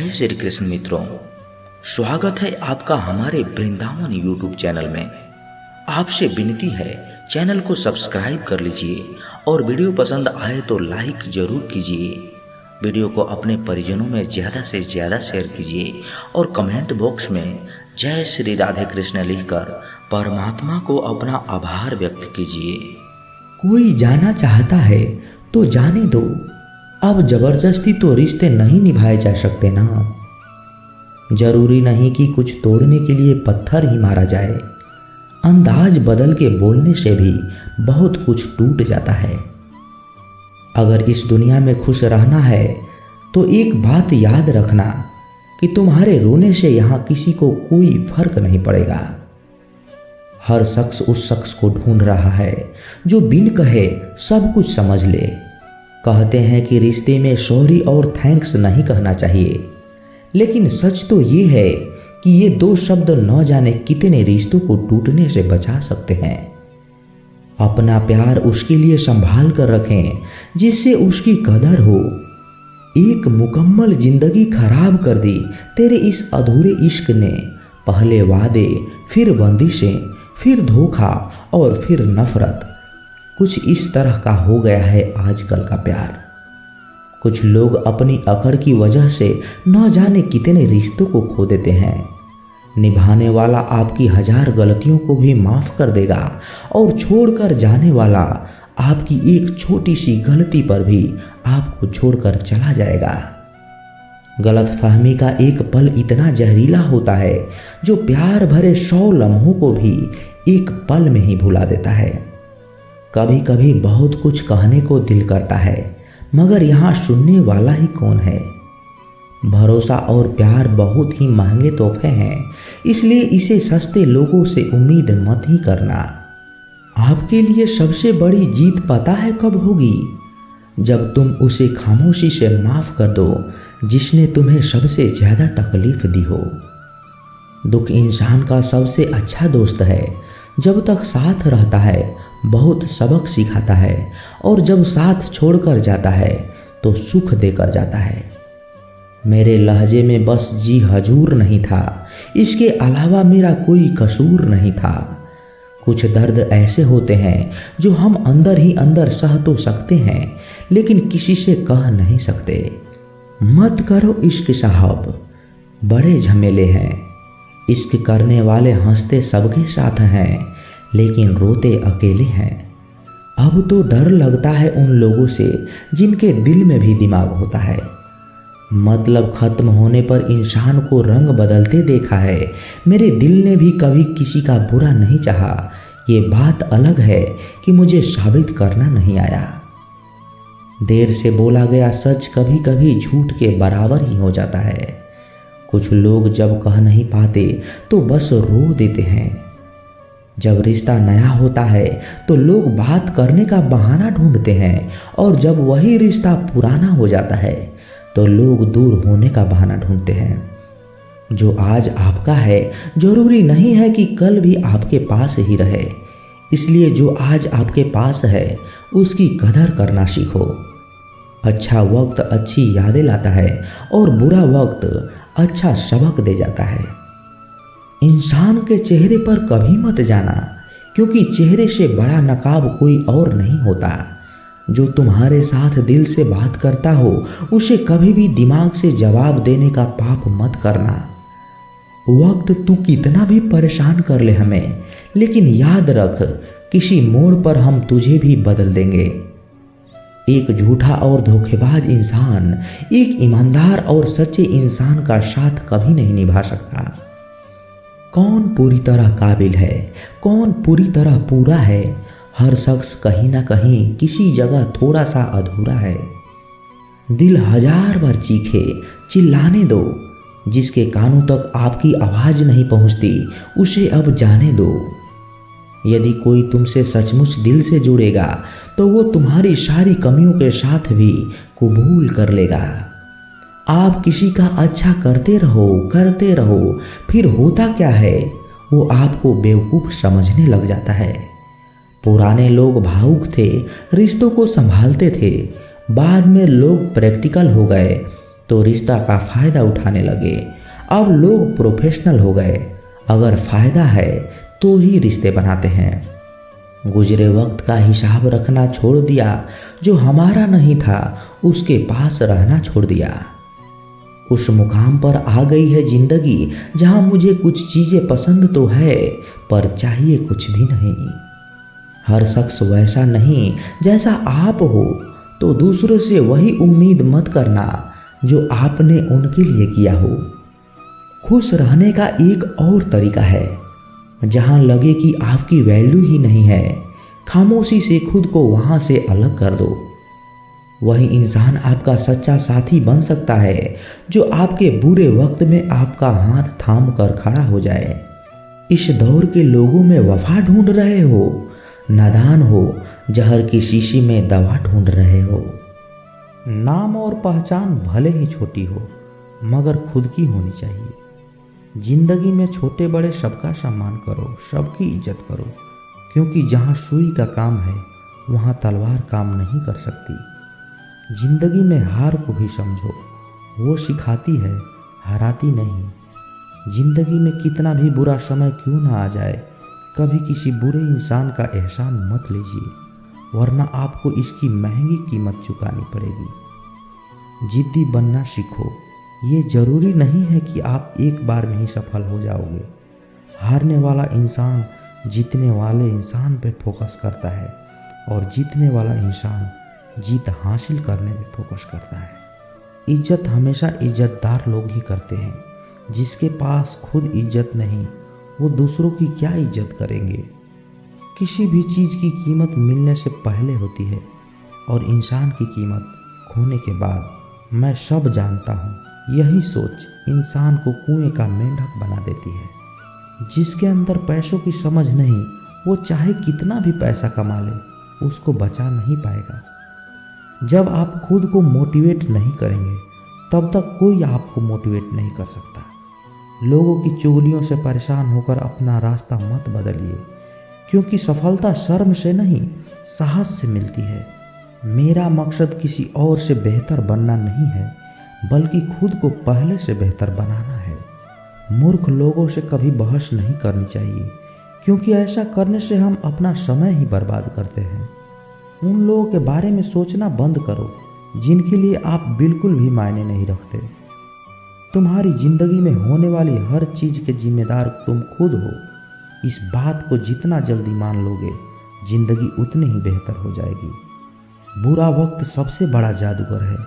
जय श्री कृष्ण मित्रों, स्वागत है आपका हमारे वृंदावन यूट्यूब चैनल में। आपसे विनती है, चैनल को सब्सक्राइब कर लीजिए और वीडियो पसंद आए तो लाइक जरूर कीजिए। वीडियो को अपने परिजनों में ज़्यादा से ज़्यादा शेयर कीजिए और कमेंट बॉक्स में जय श्री राधे कृष्ण लिखकर परमात्मा को अपना आभार व्यक्त कीजिए। कोई जाना चाहता है तो जाने दो, अब जबरदस्ती तो रिश्ते नहीं निभाए जा सकते ना। जरूरी नहीं कि कुछ तोड़ने के लिए पत्थर ही मारा जाए। अंदाज बदल के बोलने से भी बहुत कुछ टूट जाता है। अगर इस दुनिया में खुश रहना है तो एक बात याद रखना कि तुम्हारे रोने से यहाँ किसी को कोई फर्क नहीं पड़ेगा। हर शख्स उस शख्स को ढूंढ रहा है जो बिन कहे सब कुछ समझ ले। कहते हैं कि रिश्ते में सॉरी और थैंक्स नहीं कहना चाहिए, लेकिन सच तो ये है कि ये दो शब्द न जाने कितने रिश्तों को टूटने से बचा सकते हैं। अपना प्यार उसके लिए संभाल कर रखें जिससे उसकी कदर हो। एक मुकम्मल जिंदगी खराब कर दी तेरे इस अधूरे इश्क ने। पहले वादे, फिर बंदिशें, फिर धोखा और फिर नफरत। कुछ इस तरह का हो गया है आजकल का प्यार। कुछ लोग अपनी अकड़ की वजह से न जाने कितने रिश्तों को खो देते हैं। निभाने वाला आपकी 1000 गलतियों को भी माफ कर देगा और छोड़कर जाने वाला आपकी एक छोटी सी गलती पर भी आपको छोड़कर चला जाएगा। गलतफहमी का एक पल इतना जहरीला होता है जो प्यार भरे 100 लम्हों को भी एक पल में ही भुला देता है। कभी कभी बहुत कुछ कहने को दिल करता है, मगर यहाँ सुनने वाला ही कौन है। भरोसा और प्यार बहुत ही महंगे तोहफे हैं, इसलिए इसे सस्ते लोगों से उम्मीद मत ही करना। आपके लिए सबसे बड़ी जीत पता है कब होगी? जब तुम उसे खामोशी से माफ कर दो जिसने तुम्हें सबसे ज़्यादा तकलीफ दी हो। दुख इंसान का सबसे अच्छा दोस्त है। जब तक साथ रहता है बहुत सबक सिखाता है, और जब साथ छोड़कर जाता है तो सुख देकर जाता है। मेरे लहजे में बस जी हजूर नहीं था, इसके अलावा मेरा कोई कसूर नहीं था। कुछ दर्द ऐसे होते हैं जो हम अंदर ही अंदर सह तो सकते हैं, लेकिन किसी से कह नहीं सकते। मत करो इश्क साहब, बड़े झमेले हैं। इश्क करने वाले हंसते सबके साथ हैं, लेकिन रोते अकेले हैं। अब तो डर लगता है उन लोगों से जिनके दिल में भी दिमाग होता है। मतलब खत्म होने पर इंसान को रंग बदलते देखा है। मेरे दिल ने भी कभी किसी का बुरा नहीं चाहा। ये बात अलग है कि मुझे साबित करना नहीं आया। देर से बोला गया सच कभी कभी झूठ के बराबर ही हो जाता है। कुछ लोग जब कह नहीं पाते तो बस रो देते हैं। जब रिश्ता नया होता है तो लोग बात करने का बहाना ढूंढते हैं, और जब वही रिश्ता पुराना हो जाता है तो लोग दूर होने का बहाना ढूंढते हैं। जो आज आपका है जरूरी नहीं है कि कल भी आपके पास ही रहे, इसलिए जो आज आपके पास है उसकी कदर करना सीखो। अच्छा वक्त अच्छी यादें लाता है और बुरा वक्त अच्छा सबक दे जाता है। इंसान के चेहरे पर कभी मत जाना, क्योंकि चेहरे से बड़ा नकाब कोई और नहीं होता। जो तुम्हारे साथ दिल से बात करता हो उसे कभी भी दिमाग से जवाब देने का पाप मत करना। वक्त तू कितना भी परेशान कर ले हमें, लेकिन याद रख किसी मोड़ पर हम तुझे भी बदल देंगे। एक झूठा और धोखेबाज इंसान एक ईमानदार और सच्चे इंसान का साथ कभी नहीं निभा सकता। कौन पूरी तरह काबिल है, कौन पूरी तरह पूरा है? हर शख्स कहीं ना कहीं किसी जगह थोड़ा सा अधूरा है। दिल 1000 बार चीखे, चिल्लाने दो। जिसके कानों तक आपकी आवाज़ नहीं पहुंचती उसे अब जाने दो। यदि कोई तुमसे सचमुच दिल से जुड़ेगा तो वो तुम्हारी सारी कमियों के साथ भी कबूल कर लेगा। आप किसी का अच्छा करते रहो, फिर होता क्या है वो आपको बेवकूफ़ समझने लग जाता है। पुराने लोग भावुक थे, रिश्तों को संभालते थे। बाद में लोग प्रैक्टिकल हो गए, तो रिश्ता का फायदा उठाने लगे। अब लोग प्रोफेशनल हो गए, अगर फायदा है तो ही रिश्ते बनाते हैं। गुजरे वक्त का हिसाब रखना छोड़ दिया, जो हमारा नहीं था उसके पास रहना छोड़ दिया। उस मुकाम पर आ गई है जिंदगी जहां मुझे कुछ चीजें पसंद तो है पर चाहिए कुछ भी नहीं। हर शख्स वैसा नहीं जैसा आप हो, तो दूसरों से वही उम्मीद मत करना जो आपने उनके लिए किया हो। खुश रहने का एक और तरीका है, जहां लगे कि आपकी वैल्यू ही नहीं है, खामोशी से खुद को वहां से अलग कर दो। वही इंसान आपका सच्चा साथी बन सकता है जो आपके बुरे वक्त में आपका हाथ थाम कर खड़ा हो जाए। इस दौर के लोगों में वफा ढूंढ रहे हो, नादान हो, जहर की शीशी में दवा ढूंढ रहे हो। नाम और पहचान भले ही छोटी हो मगर खुद की होनी चाहिए। जिंदगी में छोटे बड़े सबका सम्मान करो, सबकी इज्जत करो, क्योंकि जहाँ सुई का काम है वहाँ तलवार काम नहीं कर सकती। जिंदगी में हार को भी समझो, वो सिखाती है, हराती नहीं। जिंदगी में कितना भी बुरा समय क्यों ना आ जाए, कभी किसी बुरे इंसान का एहसान मत लीजिए, वरना आपको इसकी महंगी कीमत चुकानी पड़ेगी। जिद्दी बनना सीखो, ये जरूरी नहीं है कि आप एक बार में ही सफल हो जाओगे। हारने वाला इंसान जीतने वाले इंसान पे फोकस करता है और जीतने वाला इंसान जीत हासिल करने में फोकस करता है। इज्जत हमेशा इज्जतदार लोग ही करते हैं। जिसके पास खुद इज्जत नहीं, वो दूसरों की क्या इज्जत करेंगे। किसी भी चीज़ की कीमत मिलने से पहले होती है और इंसान की कीमत खोने के बाद। मैं सब जानता हूँ, यही सोच इंसान को कुएं का मेंढक बना देती है। जिसके अंदर पैसों की समझ नहीं, वो चाहे कितना भी पैसा कमा ले, उसको बचा नहीं पाएगा। जब आप खुद को मोटिवेट नहीं करेंगे तब तक कोई आपको मोटिवेट नहीं कर सकता। लोगों की चुगलियों से परेशान होकर अपना रास्ता मत बदलिए, क्योंकि सफलता शर्म से नहीं, साहस से मिलती है। मेरा मकसद किसी और से बेहतर बनना नहीं है, बल्कि खुद को पहले से बेहतर बनाना है। मूर्ख लोगों से कभी बहस नहीं करनी चाहिए, क्योंकि ऐसा करने से हम अपना समय ही बर्बाद करते हैं। उन लोगों के बारे में सोचना बंद करो जिनके लिए आप बिल्कुल भी मायने नहीं रखते। तुम्हारी जिंदगी में होने वाली हर चीज के जिम्मेदार तुम खुद हो। इस बात को जितना जल्दी मान लोगे, जिंदगी उतनी ही बेहतर हो जाएगी। बुरा वक्त सबसे बड़ा जादूगर है,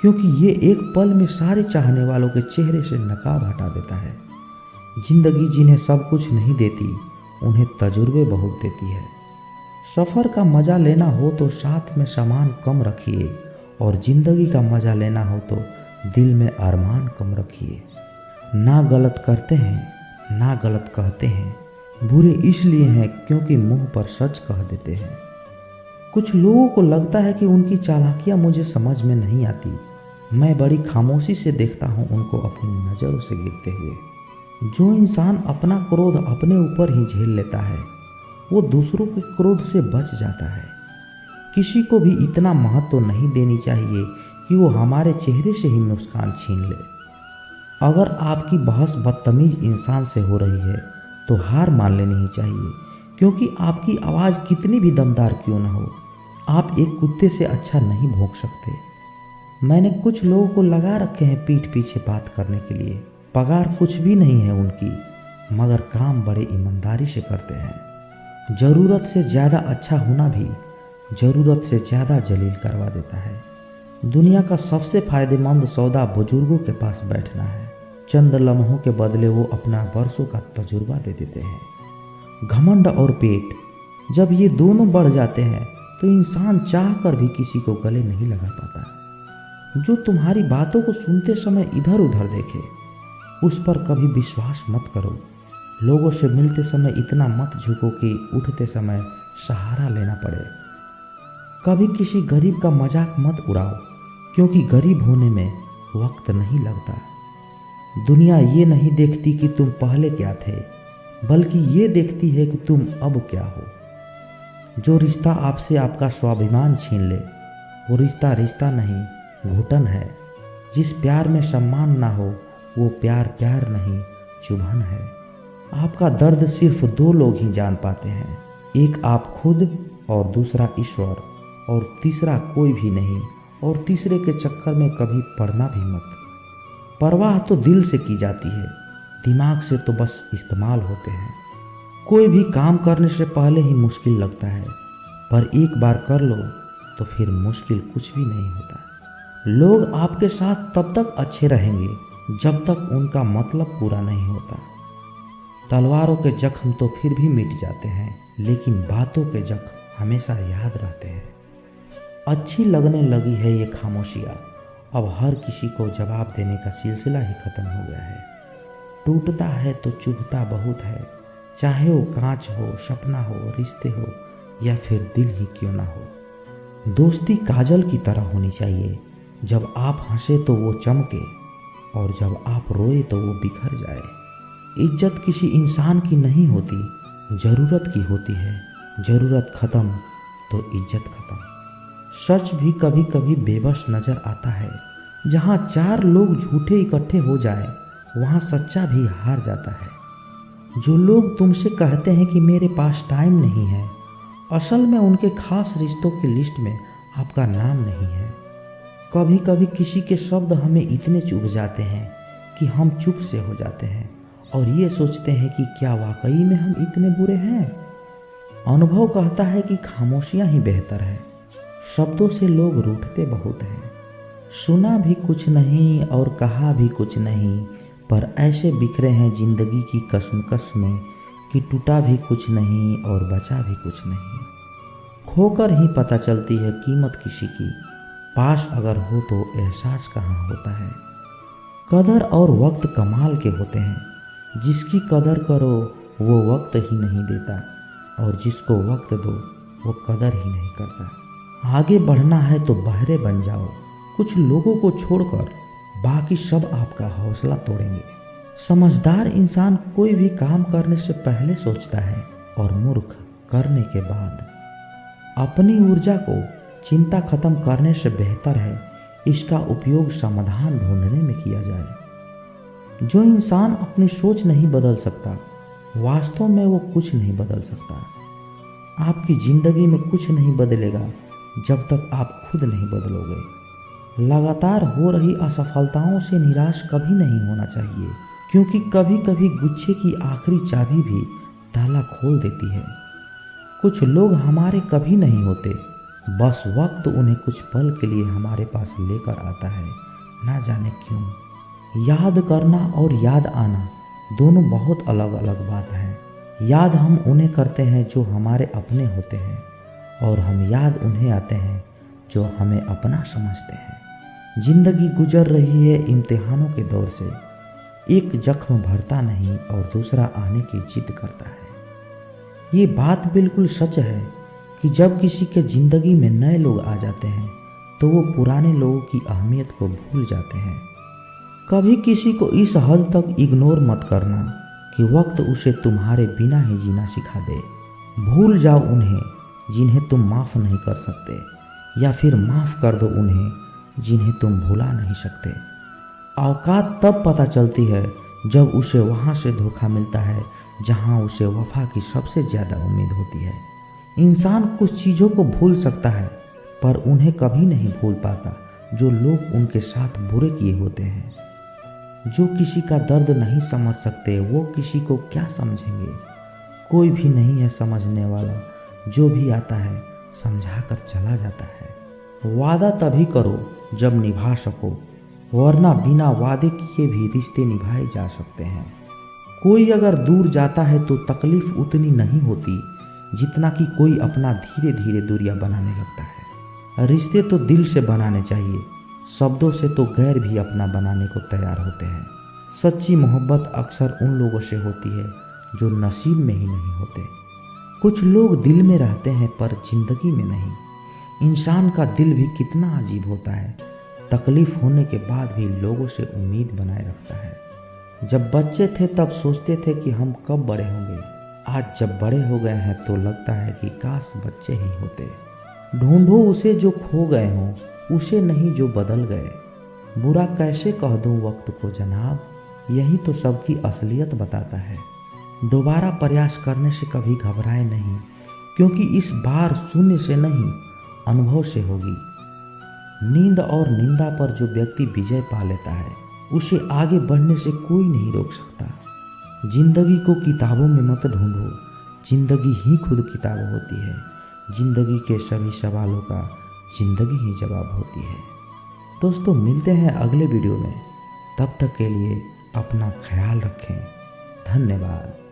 क्योंकि ये एक पल में सारे चाहने वालों के चेहरे से नकाब हटा देता है। जिंदगी जिन्हें सब कुछ नहीं देती, उन्हें तजुर्बे बहुत देती है। सफ़र का मज़ा लेना हो तो साथ में सामान कम रखिए, और ज़िंदगी का मज़ा लेना हो तो दिल में अरमान कम रखिए। ना गलत करते हैं, ना गलत कहते हैं, बुरे इसलिए हैं क्योंकि मुंह पर सच कह देते हैं। कुछ लोगों को लगता है कि उनकी चालाकियाँ मुझे समझ में नहीं आती। मैं बड़ी खामोशी से देखता हूँ उनको अपनी नज़रों से गिरते हुए। जो इंसान अपना क्रोध अपने ऊपर ही झेल लेता है, वो दूसरों के क्रोध से बच जाता है। किसी को भी इतना महत्व नहीं देनी चाहिए कि वो हमारे चेहरे से ही मुस्कान छीन ले। अगर आपकी बहस बदतमीज इंसान से हो रही है तो हार मान लेनी ही चाहिए, क्योंकि आपकी आवाज़ कितनी भी दमदार क्यों ना हो, आप एक कुत्ते से अच्छा नहीं भौंक सकते। मैंने कुछ लोगों को लगा रखे हैं पीठ पीछे बात करने के लिए। पगार कुछ भी नहीं है उनकी, मगर काम बड़े ईमानदारी से करते हैं। ज़रूरत से ज़्यादा अच्छा होना भी ज़रूरत से ज़्यादा जलील करवा देता है। दुनिया का सबसे फायदेमंद सौदा बुजुर्गों के पास बैठना है। चंद लम्हों के बदले वो अपना बरसों का तजुर्बा दे देते हैं। घमंड और पेट, जब ये दोनों बढ़ जाते हैं तो इंसान चाह कर भी किसी को गले नहीं लगा पाता। जो तुम्हारी बातों को सुनते समय इधर उधर देखे, उस पर कभी विश्वास मत करो। लोगों से मिलते समय इतना मत झुको कि उठते समय सहारा लेना पड़े। कभी किसी गरीब का मजाक मत उड़ाओ, क्योंकि गरीब होने में वक्त नहीं लगता। दुनिया ये नहीं देखती कि तुम पहले क्या थे, बल्कि ये देखती है कि तुम अब क्या हो। जो रिश्ता आपसे आपका स्वाभिमान छीन ले, वो रिश्ता रिश्ता नहीं, घुटन है। जिस प्यार में सम्मान ना हो वो प्यार प्यार नहीं, चुभन है। आपका दर्द सिर्फ दो लोग ही जान पाते हैं, एक आप खुद और दूसरा ईश्वर, और तीसरा कोई भी नहीं। और तीसरे के चक्कर में कभी पड़ना भी मत। परवाह तो दिल से की जाती है, दिमाग से तो बस इस्तेमाल होते हैं। कोई भी काम करने से पहले ही मुश्किल लगता है, पर एक बार कर लो तो फिर मुश्किल कुछ भी नहीं होता। लोग आपके साथ तब तक अच्छे रहेंगे जब तक उनका मतलब पूरा नहीं होता। तलवारों के जख्म तो फिर भी मिट जाते हैं, लेकिन बातों के जख्म हमेशा याद रहते हैं। अच्छी लगने लगी है ये खामोशियाँ, अब हर किसी को जवाब देने का सिलसिला ही खत्म हो गया है। टूटता है तो चुभता बहुत है, चाहे वो कांच हो, सपना हो, रिश्ते हो या फिर दिल ही क्यों ना हो। दोस्ती काजल की तरह होनी चाहिए, जब आप हंसे तो वो चमके और जब आप रोए तो वो बिखर जाए। इज्जत किसी इंसान की नहीं होती, ज़रूरत की होती है। ज़रूरत ख़त्म तो इज्जत ख़त्म। सच भी कभी कभी बेबस नज़र आता है। जहाँ चार लोग झूठे इकट्ठे हो जाए वहाँ सच्चा भी हार जाता है। जो लोग तुमसे कहते हैं कि मेरे पास टाइम नहीं है, असल में उनके खास रिश्तों की लिस्ट में आपका नाम नहीं है। कभी कभी किसी के शब्द हमें इतने चुभ जाते हैं कि हम चुप से हो जाते हैं और ये सोचते हैं कि क्या वाकई में हम इतने बुरे हैं। अनुभव कहता है कि खामोशियाँ ही बेहतर है। शब्दों से लोग रूठते बहुत हैं। सुना भी कुछ नहीं और कहा भी कुछ नहीं, पर ऐसे बिखरे हैं जिंदगी की कसमकस में कि टूटा भी कुछ नहीं और बचा भी कुछ नहीं। खोकर ही पता चलती है कीमत किसी की, पास अगर हो तो एहसास कहाँ होता है। कदर और वक्त कमाल के होते हैं, जिसकी कदर करो वो वक्त ही नहीं देता और जिसको वक्त दो वो कदर ही नहीं करता। आगे बढ़ना है तो बहरे बन जाओ, कुछ लोगों को छोड़कर, बाकी सब आपका हौसला तोड़ेंगे। समझदार इंसान कोई भी काम करने से पहले सोचता है और मूर्ख करने के बाद। अपनी ऊर्जा को चिंता खत्म करने से बेहतर है इसका उपयोग समाधान ढूंढने में किया जाए। जो इंसान अपनी सोच नहीं बदल सकता, वास्तव में वो कुछ नहीं बदल सकता। आपकी जिंदगी में कुछ नहीं बदलेगा जब तक आप खुद नहीं बदलोगे। लगातार हो रही असफलताओं से निराश कभी नहीं होना चाहिए, क्योंकि कभी कभी गुच्छे की आखिरी चाबी भी ताला खोल देती है। कुछ लोग हमारे कभी नहीं होते, बस वक्त उन्हें कुछ पल के लिए हमारे पास लेकर आता है, ना जाने क्यों। याद करना और याद आना दोनों बहुत अलग अलग बात हैं। याद हम उन्हें करते हैं जो हमारे अपने होते हैं, और हम याद उन्हें आते हैं जो हमें अपना समझते हैं। जिंदगी गुजर रही है इम्तिहानों के दौर से, एक जख्म भरता नहीं और दूसरा आने की जिद करता है। ये बात बिल्कुल सच है कि जब किसी के ज़िंदगी में नए लोग आ जाते हैं तो वो पुराने लोगों की अहमियत को भूल जाते हैं। कभी किसी को इस हद तक इग्नोर मत करना कि वक्त उसे तुम्हारे बिना ही जीना सिखा दे। भूल जाओ उन्हें जिन्हें तुम माफ़ नहीं कर सकते, या फिर माफ़ कर दो उन्हें जिन्हें तुम भुला नहीं सकते। औकात तब पता चलती है जब उसे वहाँ से धोखा मिलता है जहाँ उसे वफा की सबसे ज़्यादा उम्मीद होती है। इंसान कुछ चीज़ों को भूल सकता है, पर उन्हें कभी नहीं भूल पाता जो लोग उनके साथ बुरे किए होते हैं। जो किसी का दर्द नहीं समझ सकते वो किसी को क्या समझेंगे। कोई भी नहीं है समझने वाला, जो भी आता है समझा कर चला जाता है। वादा तभी करो जब निभा सको, वरना बिना वादे किए भी रिश्ते निभाए जा सकते हैं। कोई अगर दूर जाता है तो तकलीफ उतनी नहीं होती जितना कि कोई अपना धीरे धीरे दूरियां बनाने लगता है। रिश्ते तो दिल से बनाने चाहिए, शब्दों से तो गैर भी अपना बनाने को तैयार होते हैं। सच्ची मोहब्बत अक्सर उन लोगों से होती है जो नसीब में ही नहीं होते। कुछ लोग दिल में रहते हैं पर जिंदगी में नहीं। इंसान का दिल भी कितना अजीब होता है, तकलीफ होने के बाद भी लोगों से उम्मीद बनाए रखता है। जब बच्चे थे तब सोचते थे कि हम कब बड़े होंगे, आज जब बड़े हो गए हैं तो लगता है कि काश बच्चे ही होते। ढूंढो उसे जो खो गए हों, उसे नहीं जो बदल गए। बुरा कैसे कह दूं वक्त को जनाब, यही तो सबकी असलियत बताता है। दोबारा प्रयास करने से कभी घबराए नहीं, क्योंकि इस बार शून्य से नहीं अनुभव से होगी। नींद और निंदा पर जो व्यक्ति विजय पा लेता है उसे आगे बढ़ने से कोई नहीं रोक सकता। जिंदगी को किताबों में मत ढूंढो, जिंदगी ही खुद किताब होती है। जिंदगी के सभी सवालों का जिंदगी ही जवाब होती है। दोस्तों मिलते हैं अगले वीडियो में, तब तक के लिए अपना ख्याल रखें। धन्यवाद।